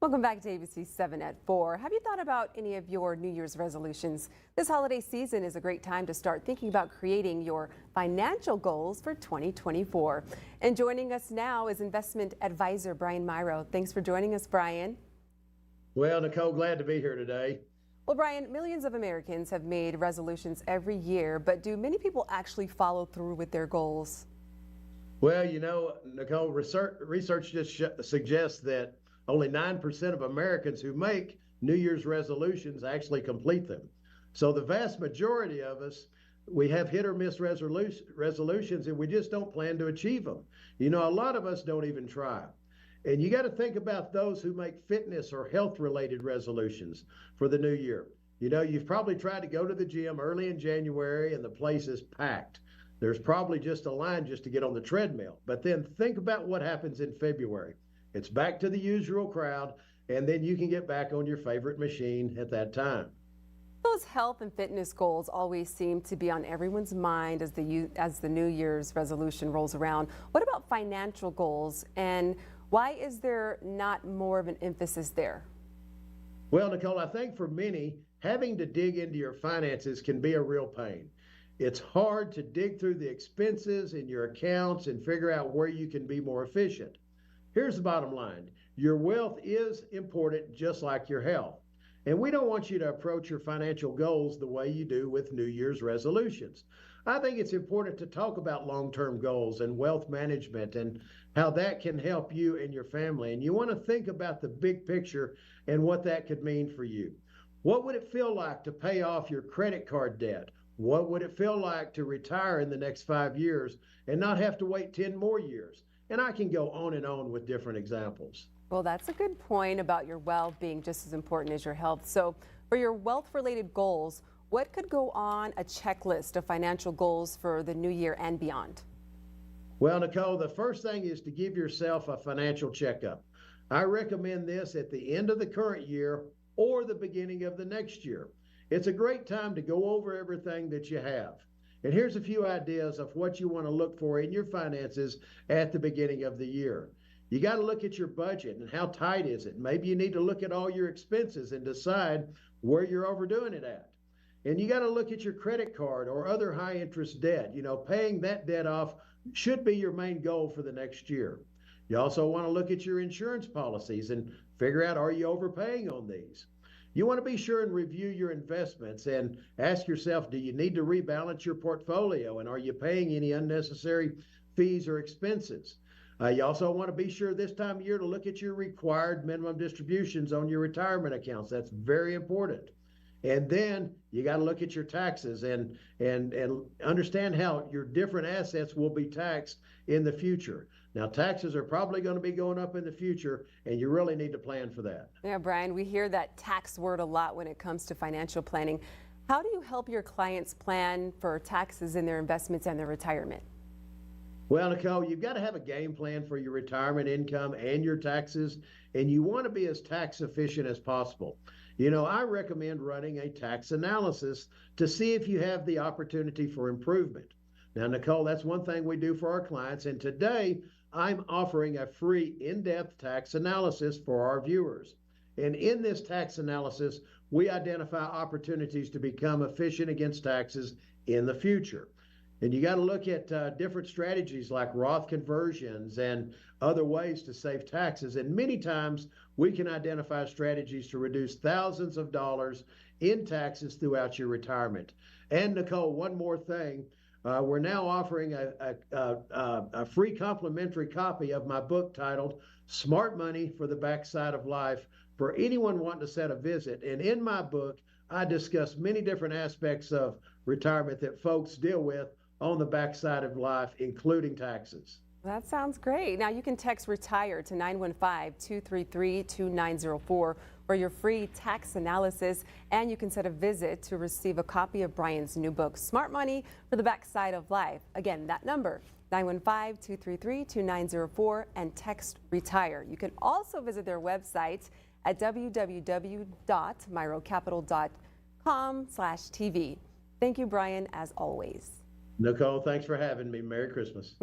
Welcome back to ABC 7 at 4. Have you thought about any of your New Year's resolutions? This holiday season is a great time to start thinking about creating your financial goals for 2024. And joining us now is investment advisor Brian Mirau. Thanks for joining us, Brian. Well, Nicole, glad to be here today. Well, Brian, millions of Americans have made resolutions every year, but do many people actually follow through with their goals? Well, Nicole, research just suggests that only 9% of Americans who make New Year's resolutions actually complete them. So the vast majority of us, we have hit or miss resolutions and we just don't plan to achieve them. A lot of us don't even try. And you got to think about those who make fitness or health related resolutions for the new year. You've probably tried to go to the gym early in January and the place is packed. There's probably just a line just to get on the treadmill. But then think about what happens in February. It's back to the usual crowd, and then you can get back on your favorite machine at that time. Those health and fitness goals always seem to be on everyone's mind as the New Year's resolution rolls around. What about financial goals, and why is there not more of an emphasis there? Well, Nicole, I think for many, having to dig into your finances can be a real pain. It's hard to dig through the expenses in your accounts and figure out where you can be more efficient. Here's the bottom line. Your wealth is important just like your health. And we don't want you to approach your financial goals the way you do with New Year's resolutions. I think it's important to talk about long-term goals and wealth management and how that can help you and your family. And you want to think about the big picture and what that could mean for you. What would it feel like to pay off your credit card debt? What would it feel like to retire in the next 5 years and not have to wait 10 more years? And I can go on and on with different examples. Well, that's a good point about your wealth being just as important as your health. So for your wealth-related goals, what could go on a checklist of financial goals for the new year and beyond? Well, Nicole, the first thing is to give yourself a financial checkup. I recommend this at the end of the current year or the beginning of the next year. It's a great time to go over everything that you have. And here's a few ideas of what you want to look for in your finances at the beginning of the year. You got to look at your budget and how tight is it. Maybe you need to look at all your expenses and decide where you're overdoing it at. And you got to look at your credit card or other high interest debt. Paying that debt off should be your main goal for the next year. You also want to look at your insurance policies and figure out, are you overpaying on these? You want to be sure and review your investments and ask yourself, do you need to rebalance your portfolio? And are you paying any unnecessary fees or expenses? You also want to be sure this time of year to look at your required minimum distributions on your retirement accounts. That's very important. And then you got to look at your taxes and understand how your different assets will be taxed in the future. Now, taxes are probably going to be going up in the future, and you really need to plan for that. Yeah, Brian, we hear that tax word a lot when it comes to financial planning. How do you help your clients plan for taxes in their investments and their retirement? Well, Nicole, you've got to have a game plan for your retirement income and your taxes, and you want to be as tax efficient as possible. I recommend running a tax analysis to see if you have the opportunity for improvement. Now, Nicole, that's one thing we do for our clients, and today I'm offering a free in-depth tax analysis for our viewers. And in this tax analysis, we identify opportunities to become efficient against taxes in the future. And you got to look at different strategies like Roth conversions and other ways to save taxes. And many times we can identify strategies to reduce thousands of dollars in taxes throughout your retirement. And Nicole, one more thing. We're now offering a free complimentary copy of my book titled Smart Money for the Backside of Life for anyone wanting to set a visit. And in my book, I discuss many different aspects of retirement that folks deal with on the backside of life, including taxes. That sounds great. Now you can text RETIRE to 915-233-2904 for your free tax analysis, and you can set a visit to receive a copy of Brian's new book, Smart Money for the Backside of Life. Again, that number, 915-233-2904, and text RETIRE. You can also visit their website at www.mirocapital.com/TV. Thank you, Brian, as always. Nicole, thanks for having me. Merry Christmas.